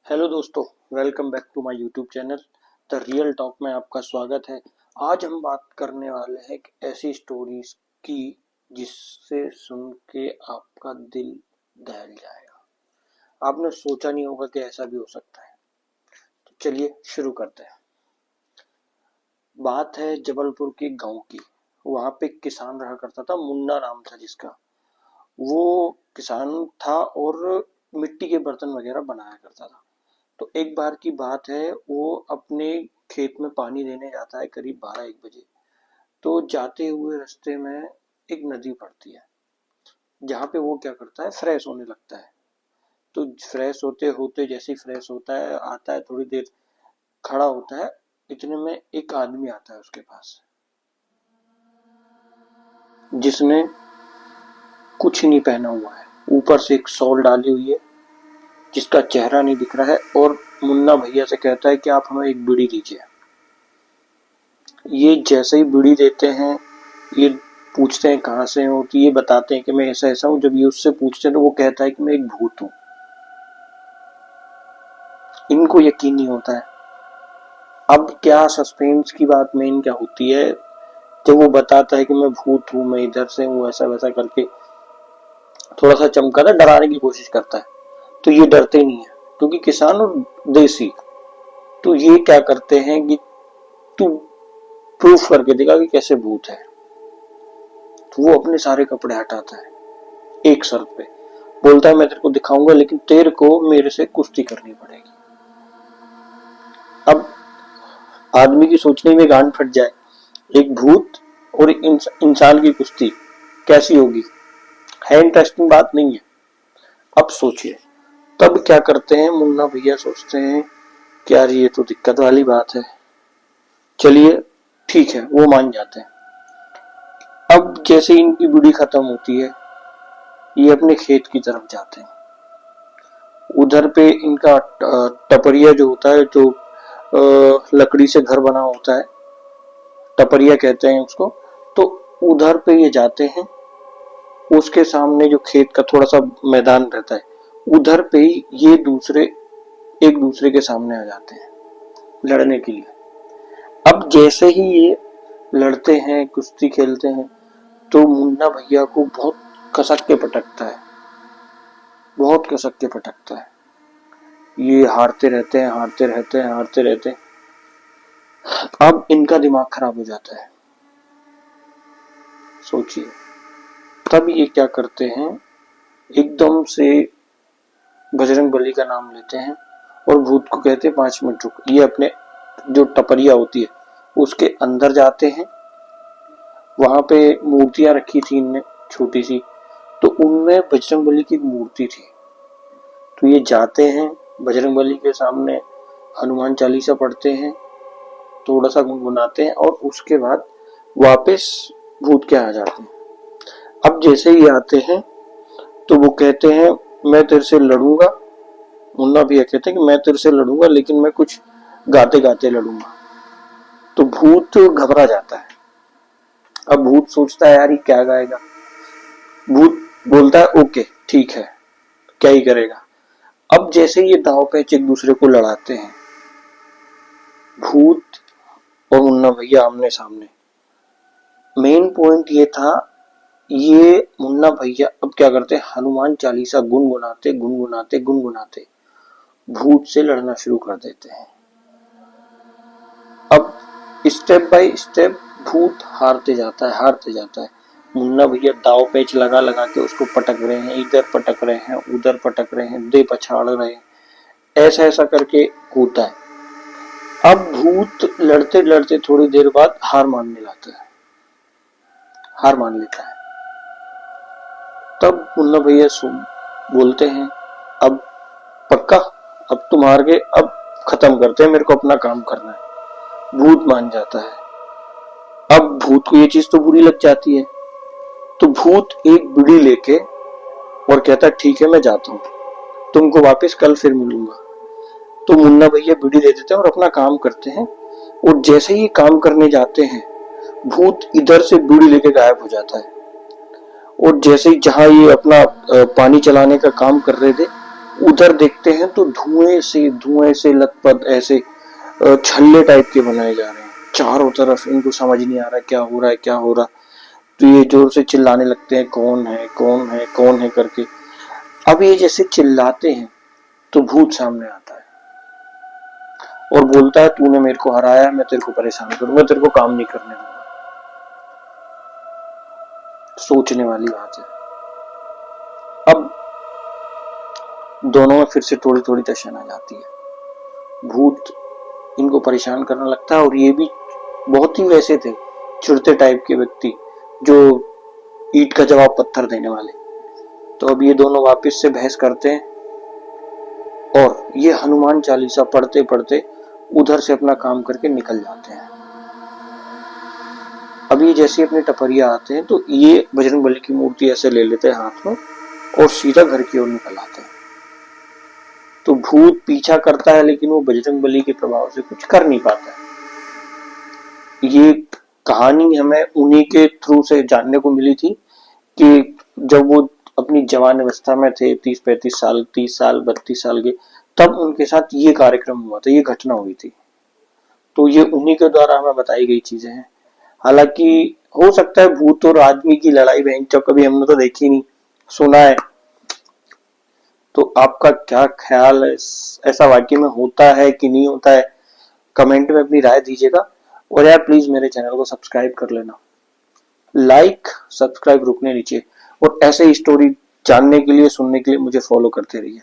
Hello दोस्तों, welcome back to my YouTube channel the real talk में आपका स्वागत है। आज हम बात करने वाले हैं एक ऐसी स्टोरीज की जिससे सुन के आपका दिल दहल जाएगा। आपने सोचा नहीं होगा कि ऐसा भी हो सकता है। तो चलिए शुरू करते हैं। बात है जबलपुर के गांव की। वहां पे एक किसान रहा करता था, मुन्ना नाम था जिसका। वो किसान था और मिट्टी के बर्तन वगैरह बनाया करता था। तो एक बार की बात है, वो अपने खेत में पानी देने जाता है करीब 12-1 बजे। तो जाते हुए रास्ते में एक नदी पड़ती है, जहाँ पे वो क्या करता है, फ्रेश होने लगता है। तो फ्रेश होते होते जैसे ही फ्रेश होता है, आता है, थोड़ी देर खड़ा होता है, इतने में एक आदमी आता है उसके पास, जिसने कुछ नहीं पहना हुआ है, ऊपर से एक शॉल डाली हुई है, जिसका चेहरा नहीं दिख रहा है। और मुन्ना भैया से कहता है कि आप हमें एक बीड़ी दीजिए। ये जैसे ही बीड़ी देते हैं, ये पूछते हैं कहाँ से हो, तो ये बताते हैं कि मैं ऐसा ऐसा हूँ। जब ये उससे पूछते हैं तो वो कहता है कि मैं एक भूत हूँ। इनको यकीन नहीं होता है। अब क्या सस्पेंस की बात मेन क्या होती है, जब वो बताता है कि मैं भूत हूँ, मैं इधर से हूँ, ऐसा वैसा करके थोड़ा सा चमकाता, डराने की कोशिश करता है। तो ये डरते नहीं है, क्योंकि किसान और देसी। तो ये क्या करते हैं कि तू प्रूफ करके दिखा कि कैसे भूत है। तो वो अपने सारे कपड़े हटाता है, एक शर्त पे बोलता है मैं तेरे को दिखाऊंगा, लेकिन तेरे को मेरे से कुश्ती करनी पड़ेगी। अब आदमी की सोचने में गांड फट जाए, एक भूत और इंसान की कुश्ती कैसी होगी। है इंटरेस्टिंग बात नहीं है। अब सोचिए, तब क्या करते हैं मुन्ना भैया, सोचते हैं कि यार ये तो दिक्कत वाली बात है। चलिए ठीक है, वो मान जाते हैं। अब जैसे इनकी बुड़ी खत्म होती है, ये अपने खेत की तरफ जाते हैं। उधर पे इनका टपरिया जो होता है, जो लकड़ी से घर बना होता है, टपरिया कहते हैं उसको। तो उधर पे ये जाते हैं। उसके सामने जो खेत का थोड़ा सा मैदान रहता है, उधर पे ही ये एक दूसरे के सामने आ जाते हैं लड़ने के लिए। अब जैसे ही ये लड़ते हैं, कुश्ती खेलते हैं, तो मुन्ना भैया को बहुत कसक के पटकता है, बहुत कसक के पटकता है। ये हारते रहते हैं, हारते रहते हैं, हारते रहते हैं। अब इनका दिमाग खराब हो जाता है। सोचिए, तब ये क्या करते हैं, एकदम से बजरंगबली का नाम लेते हैं और भूत को कहते हैं 5 मिनट रुक। ये अपने जो टपरिया होती है उसके अंदर जाते हैं। वहां पे मूर्तियां रखी थी इनने, छोटी सी, तो उनमें बजरंगबली की एक मूर्ति थी। तो ये जाते हैं बजरंगबली के सामने, हनुमान चालीसा पढ़ते हैं, थोड़ा सा गुनगुनाते हैं, और उसके बाद वापस भूत के आ जाते हैं। अब जैसे ही आते हैं तो वो कहते हैं मैं तेरे से लड़ूंगा। मुन्ना भैया कहते हैं कि मैं तेरे से लड़ूंगा, लेकिन मैं कुछ गाते गाते लड़ूंगा। तो भूत घबरा जाता है। अब भूत सोचता है यार ये क्या गाएगा। भूत बोलता है ओके ठीक है, क्या ही करेगा। अब जैसे ये दाव पेच एक दूसरे को लड़ाते हैं, भूत और मुन्ना भैया आमने सामने। मेन पॉइंट ये था, ये मुन्ना भैया अब क्या करते हैं, हनुमान चालीसा गुनगुनाते गुनगुनाते गुनगुनाते भूत से लड़ना शुरू कर देते हैं। अब स्टेप बाय स्टेप भूत हारते जाता है, हारते जाता है। मुन्ना भैया दाव पेच लगा लगा के उसको पटक रहे हैं, इधर पटक रहे हैं, उधर पटक रहे हैं, दे पछाड़ रहे हैं, ऐसा ऐसा करके होता है। अब भूत लड़ते लड़ते थोड़ी देर बाद हार मानने लगता है, हार मान लेता है। तब मुन्ना भैया बोलते हैं अब पक्का, अब तुम हार गए, अब खत्म करते हैं, मेरे को अपना काम करना है। भूत मान जाता है। अब भूत को ये चीज तो बुरी लग जाती है, तो भूत एक बीड़ी लेके और कहता है ठीक है मैं जाता हूँ, तुमको वापस कल फिर मिलूंगा। तो मुन्ना भैया बीड़ी दे देते हैं और अपना काम करते हैं। और जैसे ही काम करने जाते हैं, भूत इधर से बीड़ी लेके गायब हो जाता है। और जैसे ही जहां ये अपना पानी चलाने का काम कर रहे थे, उधर देखते हैं तो धुएं से लथपथ ऐसे छल्ले टाइप के बनाए जा रहे हैं चारों तरफ। इनको समझ नहीं आ रहा क्या हो रहा है क्या हो रहा। तो ये जोर से चिल्लाने लगते हैं कौन है कौन है कौन है करके। अब ये जैसे चिल्लाते हैं तो भूत सामने आता है और बोलता है तूने मेरे को हराया, मैं तेरे को परेशान करूंगा, तेरे को काम नहीं करने दूंगा। सोचने वाली बात है। अब दोनों में फिर से थोड़ी थोड़ी tension आ जाती है। भूत इनको परेशान करने लगता है और ये भी बहुत ही वैसे थे चिढ़ते टाइप के व्यक्ति जो ईंट का जवाब पत्थर देने वाले। तो अब ये दोनों वापस से बहस करते हैं और ये हनुमान चालीसा पढ़ते पढ़ते उधर से अपना काम करके निकल जाते हैं। अब ये जैसे अपने टपरिया आते हैं तो ये बजरंगबली की मूर्ति ऐसे ले लेते हैं हाथ में और सीधा घर की ओर निकल आते हैं। तो भूत पीछा करता है लेकिन वो बजरंगबली के प्रभाव से कुछ कर नहीं पाता है। ये कहानी हमें उन्हीं के थ्रू से जानने को मिली थी कि जब वो अपनी जवान अवस्था में थे 30-35 साल 30 साल 32 साल के, तब उनके साथ ये कार्यक्रम हुआ था, ये घटना हुई थी। तो ये उन्हीं के द्वारा हमें बताई गई चीजें हैं। हालांकि हो सकता है भूत और आदमी की लड़ाई बहन चौक कभी हमने तो देखी नहीं, सुना है। तो आपका क्या ख्याल है, ऐसा वाकई में होता है कि नहीं होता है? कमेंट में अपनी राय दीजिएगा। और यार प्लीज मेरे चैनल को सब्सक्राइब कर लेना, लाइक सब्सक्राइब रुकने नीचे। और ऐसे ही स्टोरी जानने के लिए सुनने के लिए मुझे फॉलो करते रहिए।